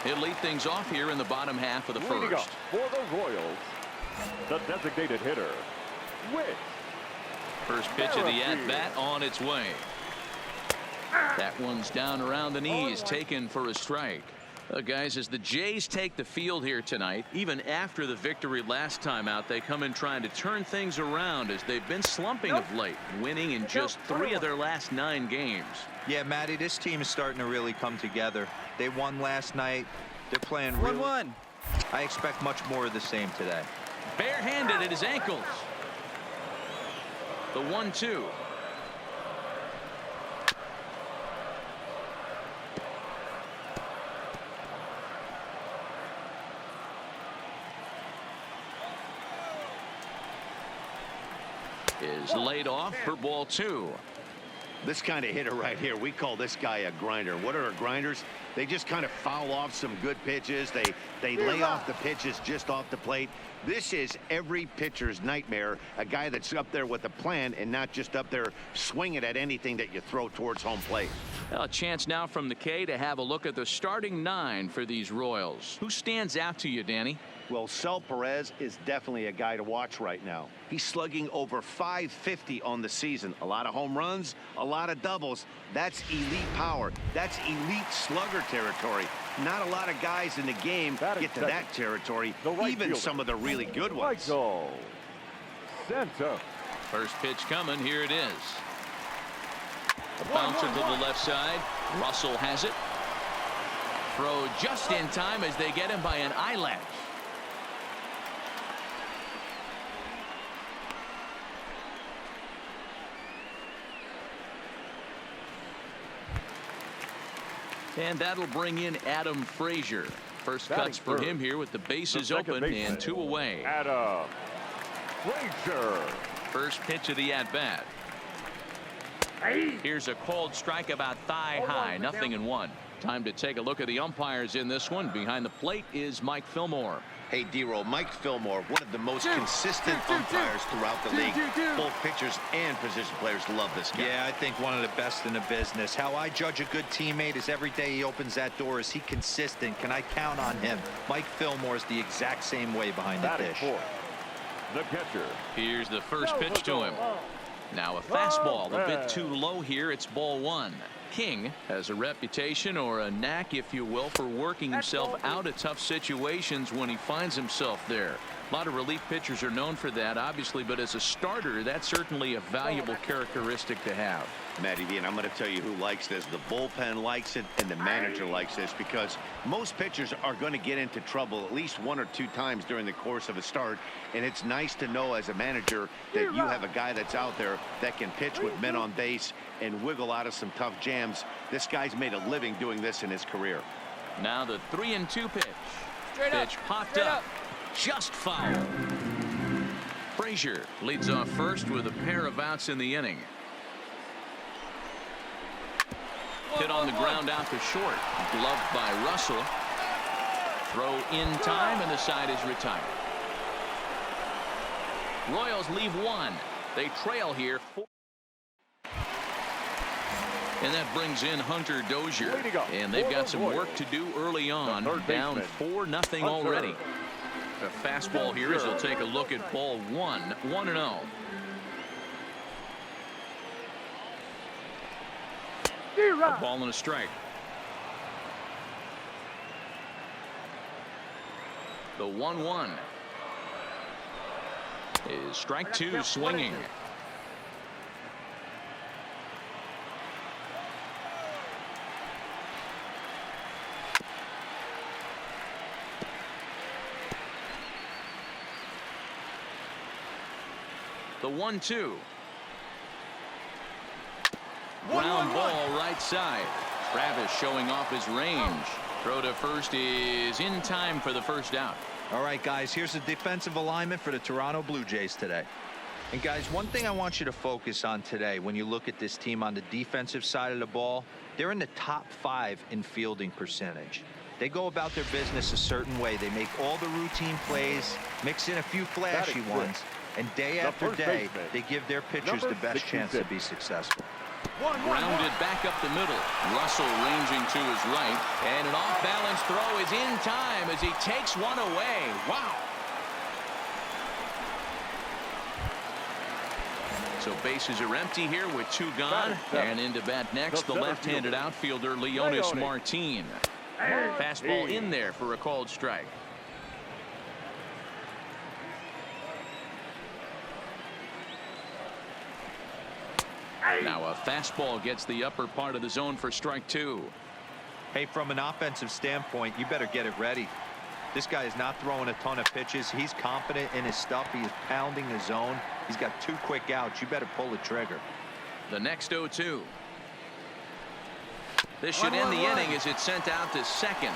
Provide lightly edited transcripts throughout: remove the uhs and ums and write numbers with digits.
He'll lead things off here in the bottom half of the Leading first. up for the Royals, the designated hitter, Whit. First pitch of the at-bat on its way. That one's down around the knees, taken for a strike. Guys, as the Jays take the field here tonight, even after the victory last time out, they come in trying to turn things around as they've been slumping of late, winning in just 3 of their last 9 games. Yeah, Matty, this team is starting to really come together. They won last night. They're playing really. 1-1. I expect much more of the same today. Barehanded at his ankles. The 1-2. Is laid off for ball 2. This kind of hitter right here, we call this guy a grinder. What are grinders? They just kind of foul off some good pitches. They lay off the pitches just off the plate. This is every pitcher's nightmare, a guy that's up there with a plan and not just up there swinging at anything that you throw towards home plate. A chance now from the K to have a look at the starting 9 for these Royals. Who stands out to you, Danny? Well, Sel Perez is definitely a guy to watch right now. He's slugging over .550 on the season. A lot of home runs, a lot of doubles. That's elite power. That's elite slugger territory. Not a lot of guys in the game get to that territory, even some of the really good ones. Center. First pitch coming. Here it is. A bouncer to the left side. Russell has it. Throw just in time as they get him by an eyelash. And that'll bring in Adam Frazier. First cuts for him here with the bases open and 2 away. Adam Frazier. First pitch of the at-bat. Here's a called strike about thigh high. 0-1. Time to take a look at the umpires in this one. Behind the plate is Mike Fillmore. Hey, D-Roll, Mike Fillmore, one of the most consistent umpires throughout the league. Both pitchers and position players love this guy. Yeah, I think one of the best in the business. How I judge a good teammate is every day he opens that door. Is he consistent? Can I count on him? Mike Fillmore is the exact same way behind the dish. The catcher. Here's the first pitch to him. Now a fastball, a bit too low here. It's ball 1. King has a reputation, or a knack if you will, for working himself out of tough situations when he finds himself there. A lot of relief pitchers are known for that, obviously, but as a starter, that's certainly a valuable characteristic to have. Matty V, and I'm going to tell you who likes this. The bullpen likes it, and the manager likes this, because most pitchers are going to get into trouble at least 1 or 2 times during the course of a start, and it's nice to know as a manager that you have a guy that's out there that can pitch with men on base and wiggle out of some tough jams. This guy's made a living doing this in his career. Now the 3-2 pitch. Pitch popped up. Just foul. Frazier leads off first with a pair of outs in the inning. Hit on the ground out to short. Gloved by Russell. Throw in time, and the side is retired. Royals leave 1. They trail here 4. And that brings in Hunter Dozier. And they've got some work to do early on. Down 4-0 already. A fastball here as we'll take a look at ball 1. 1-0. A ball and a strike. The 1-1 is strike 2, swinging. The 1-2. Ground ball right side. Travis showing off his range. Throw to first is in time for the first out. All right, guys, here's the defensive alignment for the Toronto Blue Jays today. And guys, one thing I want you to focus on today when you look at this team on the defensive side of the ball, they're in the top 5 in fielding percentage. They go about their business a certain way. They make all the routine plays, mix in a few flashy ones, and day after day, they give their pitchers the best chance to be successful. Grounded back up the middle. Russell ranging to his right. And an off-balance throw is in time as he takes one away. Wow. So bases are empty here with 2 gone. And into bat next, the left-handed outfielder, Leonis Martin. Fastball in there for a called strike. Now a fastball gets the upper part of the zone for strike 2. Hey, from an offensive standpoint, you better get it ready. This guy is not throwing a ton of pitches. He's confident in his stuff. He is pounding the zone. He's got 2 quick outs. You better pull the trigger. The next 0-2. This should end the inning as it's sent out to second.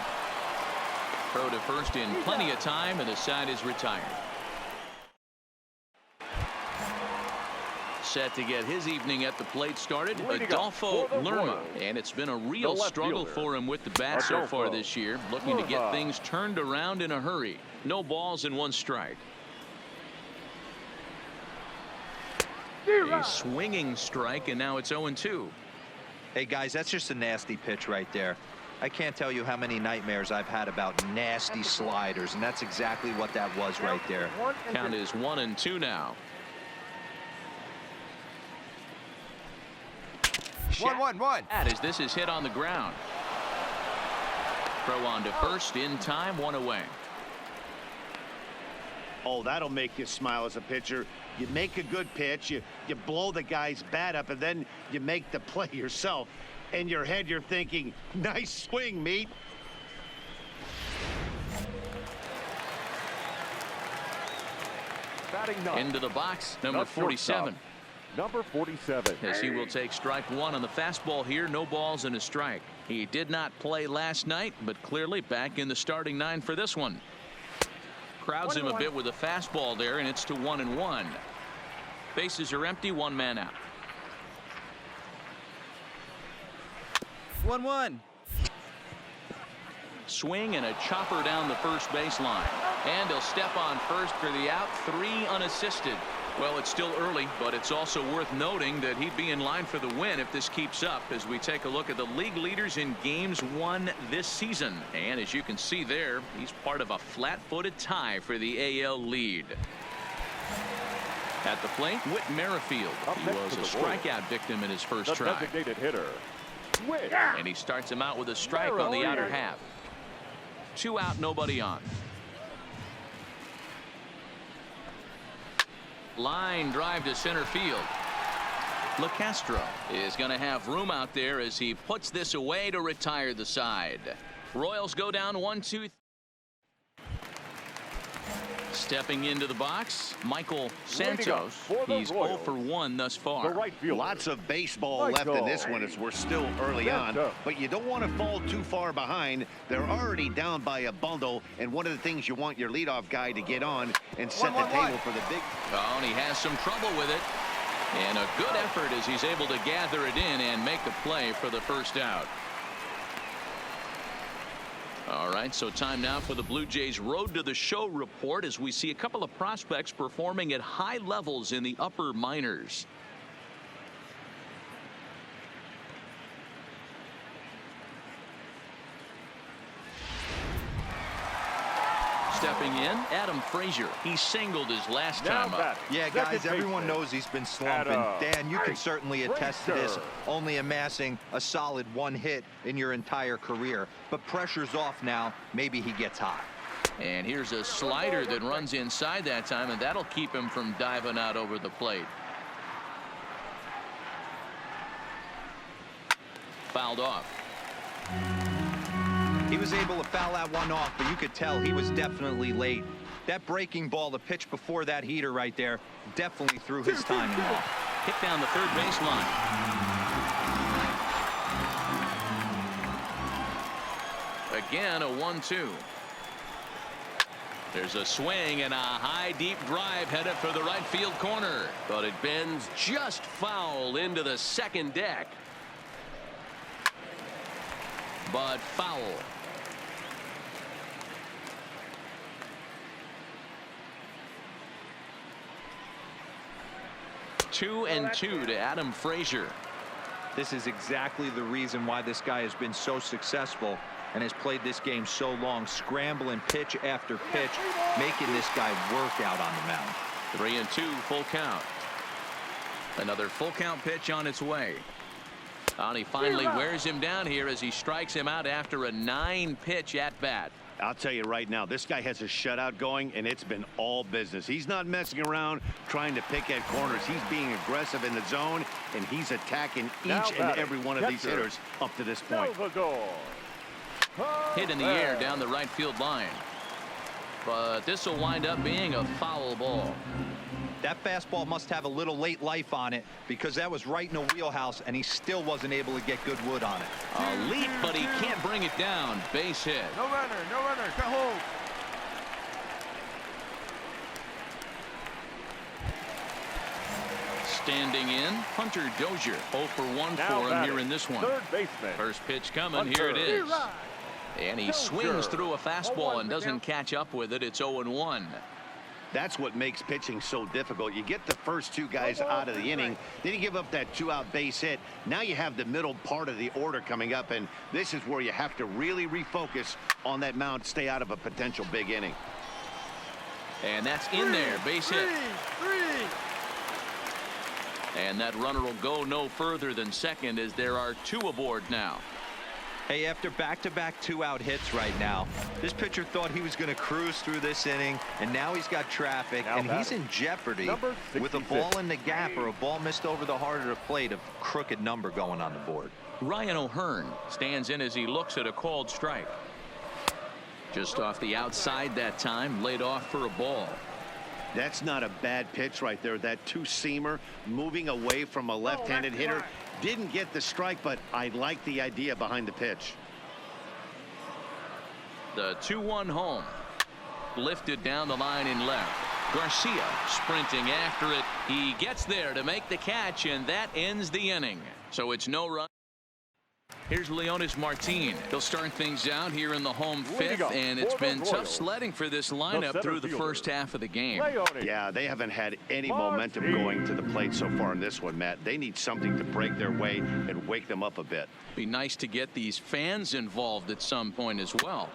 Throw to first in plenty of time, and the side is retired. Set to get his evening at the plate started, Adolfo Lerma, and it's been a real struggle for him with the bat so far this year, looking to get things turned around in a hurry. No balls and 1 strike. A swinging strike, and now it's 0-2. Hey guys, that's just a nasty pitch right there. I can't tell you how many nightmares I've had about nasty sliders, and that's exactly what that was right there. Count is 1-2 now. 1-1-1. As this is hit on the ground. Throw on to first in time, 1 away. Oh, that'll make you smile as a pitcher. You make a good pitch, you blow the guy's bat up, and then you make the play yourself. In your head, you're thinking, nice swing, meat. Into the box, number 47. Number 47. As he will take strike 1 on the fastball here. No balls and a strike. He did not play last night, but clearly back in the starting 9 for this one. Crowds him a bit with a fastball there, and it's to 1-1. Bases are empty, 1 man out. 1-1. Swing and a chopper down the first baseline. And he'll step on first for the out, 3 unassisted. Well, it's still early, but it's also worth noting that he'd be in line for the win if this keeps up as we take a look at the league leaders in games won this season. And as you can see there, he's part of a flat-footed tie for the AL lead. At the plate, Whit Merrifield. He was a strikeout victim in his first try. Designated hitter, Whit. And he starts him out with a strike on the outer half. 2 out, nobody on. Line drive to center field. LeCastro is going to have room out there as he puts this away to retire the side. Royals go down 1-2. Stepping into the box, Michael Santos. He's 0 for 1 thus far. Lots of baseball left in this one as we're still early on, but you don't want to fall too far behind. They're already down by a bundle, and one of the things you want your leadoff guy to get on and set the table for the big. Oh, and he has some trouble with it. And a good effort as he's able to gather it in and make the play for the first out. All right, so time now for the Blue Jays Road to the Show report as we see a couple of prospects performing at high levels in the upper minors. Stepping in, Adam Frazier. He singled his last time up. Yeah, guys, everyone knows he's been slumping. Dan, you can certainly attest to this, only amassing a solid 1 hit in your entire career. But pressure's off now. Maybe he gets hot. And here's a slider that runs inside that time, and that'll keep him from diving out over the plate. Fouled off. He was able to foul that one off, but you could tell he was definitely late. That breaking ball, the pitch before that heater right there, definitely threw his timing off. Hit down the third baseline. Again, a 1-2. There's a swing and a high deep drive headed for the right field corner, but it bends just foul into the second deck. But foul. Two and two to Adam Frazier. This is exactly the reason why this guy has been so successful and has played this game so long, scrambling pitch after pitch, making this guy work out on the mound. 3-2, full count. Another full count pitch on its way. And he finally wears him down here as he strikes him out after a 9-pitch at bat. I'll tell you right now, this guy has a shutout going, and it's been all business. He's not messing around trying to pick at corners. He's being aggressive in the zone, and he's attacking each and every one of these hitters up to this point. Hit in the air down the right field line. But this will wind up being a foul ball. That fastball must have a little late life on it, because that was right in the wheelhouse, and he still wasn't able to get good wood on it. A leap, but he can't bring it down. Base hit. No runner, got hold. Standing in, Hunter Dozier. 0 for 1 for him here in this one. Third baseman. First pitch coming. Hunter. Here it is. And he swings through a fastball and doesn't catch up with it. It's 0-1. That's what makes pitching so difficult. You get the first two guys out of the inning, then you give up that 2-out base hit. Now you have the middle part of the order coming up, and this is where you have to really refocus on that mound, stay out of a potential big inning. And that's in there, base hit. And that runner will go no further than second, as there are 2 aboard now. Hey, after back-to-back 2-out hits right now, this pitcher thought he was going to cruise through this inning, and now he's got traffic, and he's in jeopardy with a ball in the gap or a ball missed over the heart of the plate, a crooked number going on the board. Ryan O'Hearn stands in as he looks at a called strike. Just off the outside that time, laid off for a ball. That's not a bad pitch right there. That two-seamer moving away from a left-handed hitter. Didn't get the strike, but I like the idea behind the pitch. The 2-1 home. Lifted down the line in left. Garcia sprinting after it. He gets there to make the catch, and that ends the inning. So it's no run. Here's Leonis Martin. He'll start things out here in the home fifth, and it's been tough sledding for this lineup through the first half of the game. Yeah, they haven't had any momentum going to the plate so far in this one, Matt. They need something to break their way and wake them up a bit. Be nice to get these fans involved at some point as well.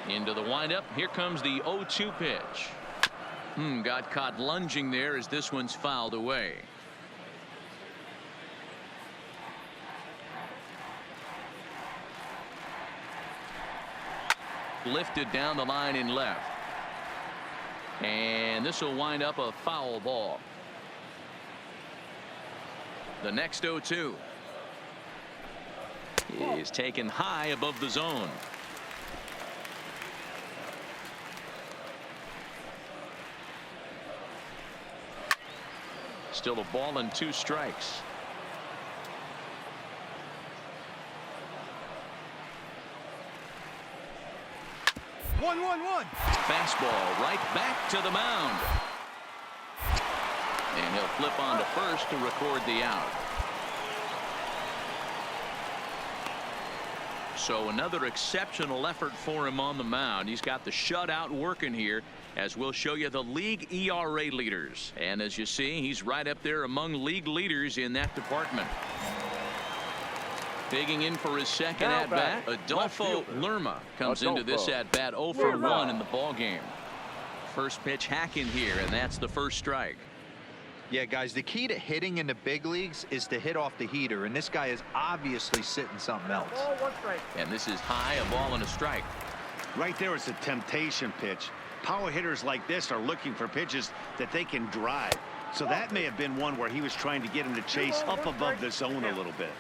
Into the windup. Here comes the 0-2 pitch. Got caught lunging there as this one's fouled away. Lifted down the line in left. And this will wind up a foul ball. The next 0-2 is taken high above the zone. Still a ball and 2 strikes. One. Fastball right back to the mound. And he'll flip on to first to record the out. So another exceptional effort for him on the mound. He's got the shutout working here, as we'll show you the league ERA leaders. And as you see, he's right up there among league leaders in that department. Digging in for his second at-bat, Adolfo Lerma comes into this at-bat 0 for 1 in the ball game. First pitch hacking here, and that's the first strike. Yeah, guys, the key to hitting in the big leagues is to hit off the heater, and this guy is obviously sitting something else. And this is high, a ball and a strike. Right there is a temptation pitch. Power hitters like this are looking for pitches that they can drive. So that may have been one where he was trying to get him to chase up above the zone a little bit.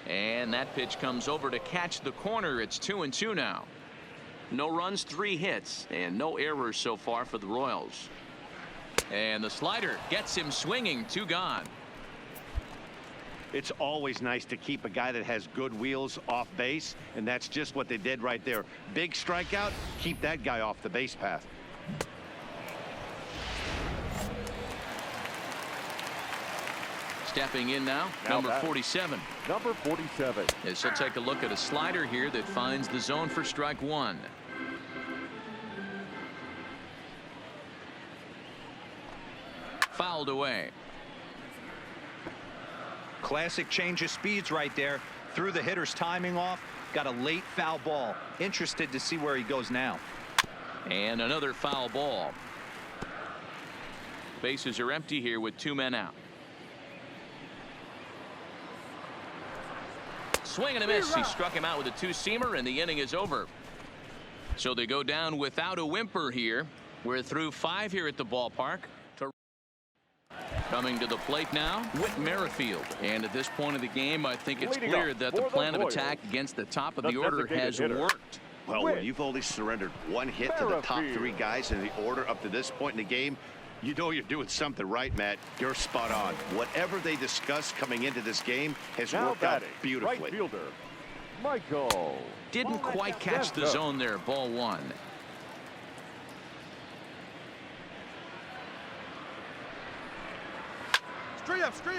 And that pitch comes over to catch the corner. It's 2-2 now. No runs, 3 hits, and no errors so far for the Royals. And the slider gets him swinging. 2 gone. It's always nice to keep a guy that has good wheels off base, and that's just what they did right there. Big strikeout, keep that guy off the base path. Stepping in now number 47. Number 47. As he'll take a look at a slider here that finds the zone for strike 1. fouled away. Classic change of speeds right there. Threw the hitter's timing off. Got a late foul ball. Interested to see where he goes now. And another foul ball. Bases are empty here with 2 men out. Swing and a miss. He struck him out with a two-seamer, and the inning is over. So they go down without a whimper here. We're through 5 here at the ballpark. Coming to the plate now, Whit Merrifield. And at this point of the game, I think it's clear that the plan of attack against the top of the order has worked. Well, when you've only surrendered 1 hit to the top 3 guys in the order up to this point in the game, you know you're doing something right, Matt. You're spot on. Whatever they discussed coming into this game has worked out beautifully. Right fielder, Michael. Didn't quite catch the zone there. Ball 1.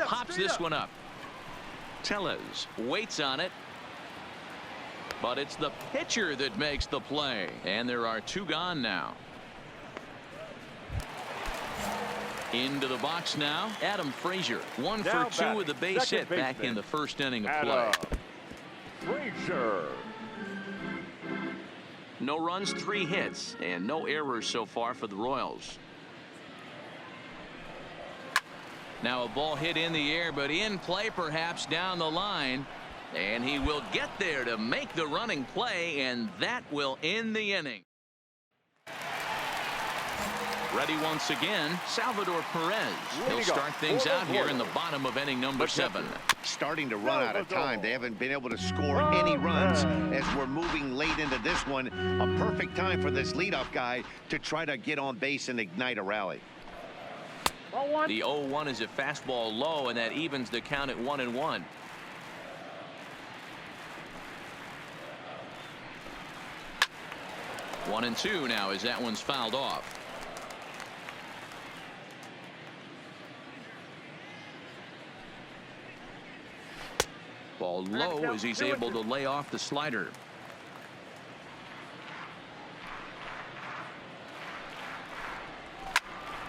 Pops this one up. Tellez waits on it. But it's the pitcher that makes the play. And there are 2 gone now. Into the box now. Adam Frazier. 1 for 2 with a base hit back in the first inning of play. Frazier. No runs, 3 hits, and no errors so far for the Royals. Now a ball hit in the air, but in play perhaps down the line. And he will get there to make the running play, and that will end the inning. Ready once again, Salvador Perez. He'll start things out here in the bottom of inning number 7. Starting to run out of time. They haven't been able to score any runs as we're moving late into this one. A perfect time for this leadoff guy to try to get on base and ignite a rally. The 0-1 is a fastball low, and that evens the count at 1-1. One and 2 now as that one's fouled off. Ball low as he's able to lay off the slider.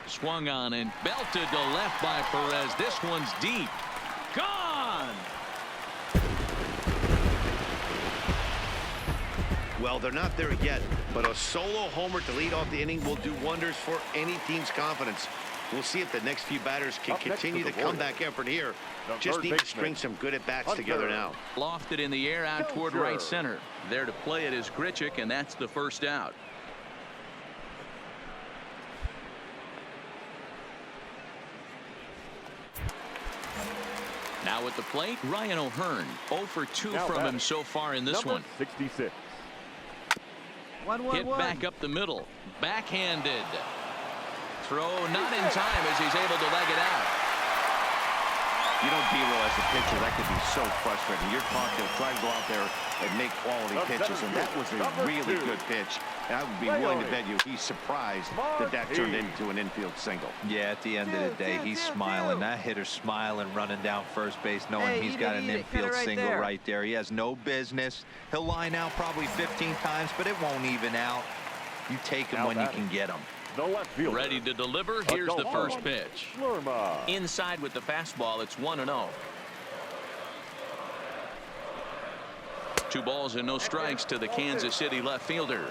Swung on and belted to left by Perez. This one's deep. Gone. Well, they're not there yet, but a solo homer to lead off the inning will do wonders for any team's confidence. We'll see if the next few batters can continue the comeback effort here. Just need to string some good at-bats together now. Lofted in the air out toward right center. There to play it is Grichuk, and that's the first out. Now at the plate, Ryan O'Hearn. 0 for 2 from him so far in this one. 66. Hit back up the middle. Backhanded. Throw not in time as he's able to leg it out. You know, D-Roll, as a pitcher, that could be so frustrating. You're talking, try to go out there and make quality pitches, and that was a really good pitch. And I would be willing to bet you he's surprised that that turned into an infield single. Yeah, at the end of the day, he's smiling. That hitter's smiling, running down first base, knowing he's got an infield single right there. He has no business. He'll line out probably 15 times, but it won't even out. You take him when you can get him. Ready to deliver. Here's the first pitch. Inside with the fastball. It's 1-0. 2 balls and no strikes to the Kansas City left fielder.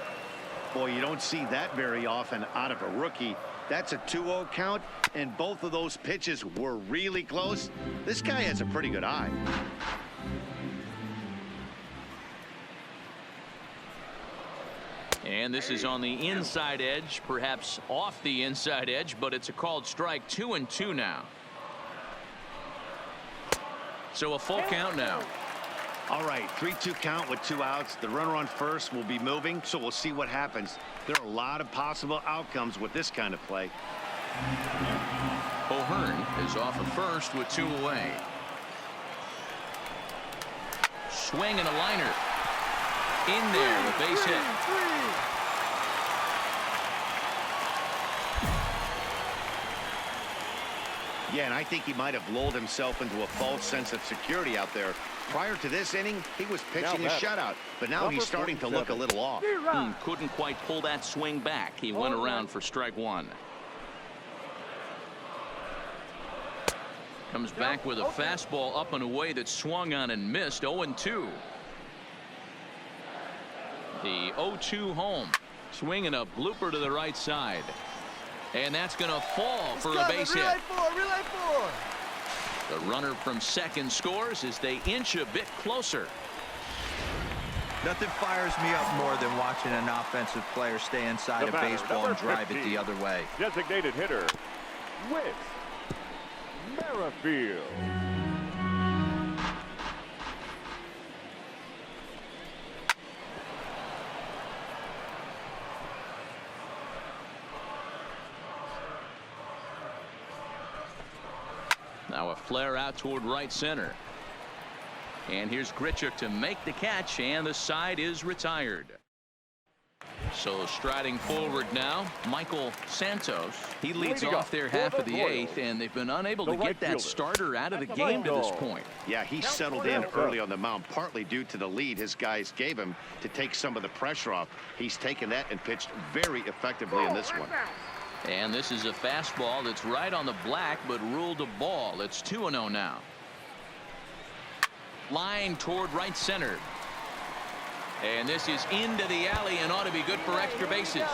Boy, you don't see that very often out of a rookie. That's a 2-0 count, and both of those pitches were really close. This guy has a pretty good eye. And this is on the inside edge, perhaps off the inside edge, but it's a called strike. 2-2 now. So a full count now. All right, 3-2 count with 2 outs. The runner on first will be moving, so we'll see what happens. There are a lot of possible outcomes with this kind of play. O'Hearn is off of first with 2 away. Swing and a liner. In there, the base hit. Yeah, and I think he might have lulled himself into a false sense of security out there. Prior to this inning, he was pitching a shutout, but now he's starting to look a little off. Couldn't quite pull that swing back. He went around for strike 1. Comes back with a fastball up and away that swung on and missed. 0-2. The 0-2 home. Swinging a blooper to the right side. And that's going to fall for a base hit. Relay four. The runner from second scores as they inch a bit closer. Nothing fires me up more than watching an offensive player stay inside a baseball and drive it the other way. Designated hitter, Whit Merrifield. Now a flare out toward right center. And here's Grichuk to make the catch, and the side is retired. So striding forward now, Michael Santos. He leads off their half of the eighth, and they've been unable to get that starter out of the game to this point. Yeah, he settled in early on the mound, partly due to the lead his guys gave him to take some of the pressure off. He's taken that and pitched very effectively in this one. And this is a fastball that's right on the black, but ruled a ball. It's 2-0 now. Line toward right center. And this is into the alley and ought to be good for extra bases.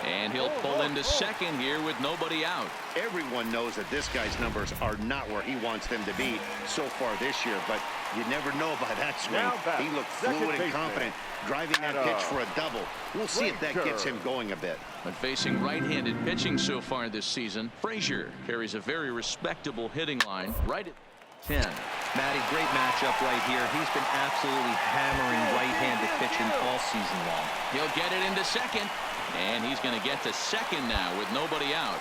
And he'll pull into second here with nobody out. Everyone knows that this guy's numbers are not where he wants them to be so far this year, but you never know by that swing. He looked fluid and confident, driving that pitch for a double. We'll see if that gets him going a bit. But facing right-handed pitching so far this season, Frazier carries a very respectable hitting line right at 10. Matty, great matchup right here. He's been absolutely hammering right-handed pitching all season long. He'll get it into second, and he's going to get to second now with nobody out.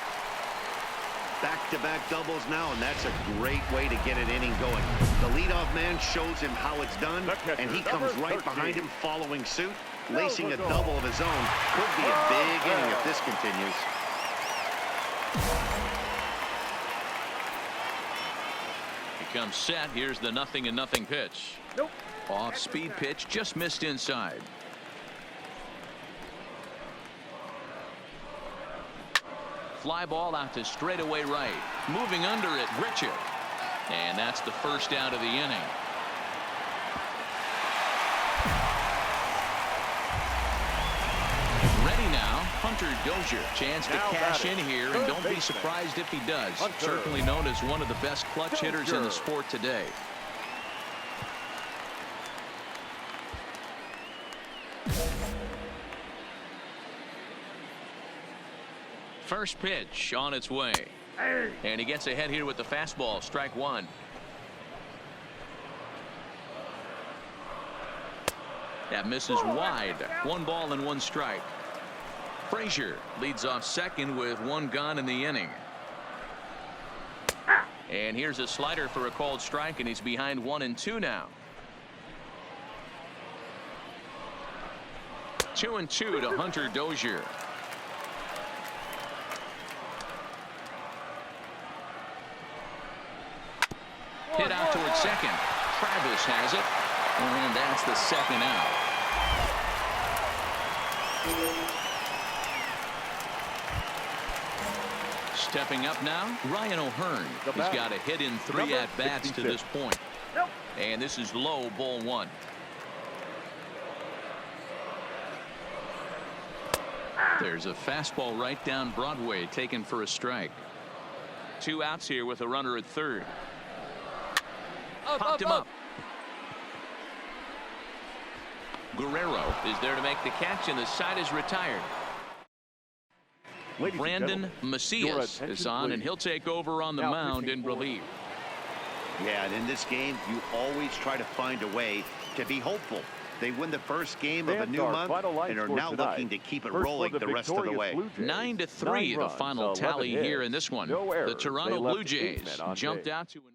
Back-to-back doubles now, and that's a great way to get an inning going. The leadoff man shows him how it's done, and he comes right behind him following suit, lacing a double of his own. Could be a big inning if this continues. Comes set. Here's the 0-0 pitch. Off speed pitch, just missed inside. Fly ball out to straightaway right. Moving under it, Grichuk. And that's the first out of the inning. Ready now, Hunter Dozier. Chance to cash in here, and don't be surprised if he does. Certainly known as one of the best clutch hitters in the sport today. First pitch on its way. And he gets ahead here with the fastball. Strike one. That misses wide. 1 ball and 1 strike. Frazier leads off second with 1 gone in the inning. And here's a slider for a called strike, and he's behind 1-2 now. 2-2 to Hunter Dozier. Hit out towards second. Travis has it, and that's the second out. Stepping up now, Ryan O'Hearn. He's got a hit in 3 at-bats to this point. And this is low, ball 1. There's a fastball right down Broadway, taken for a strike. 2 outs here with a runner at third. Popped him up. Guerrero is there to make the catch, and the side is retired. Brandon Macias is on, and he'll take over on the mound in relief. Yeah, and in this game, you always try to find a way to be hopeful. They win the first game of a new month and are now looking to keep it rolling the rest of the way. 9-3 the final tally here in this one. The Toronto Blue Jays jumped out to an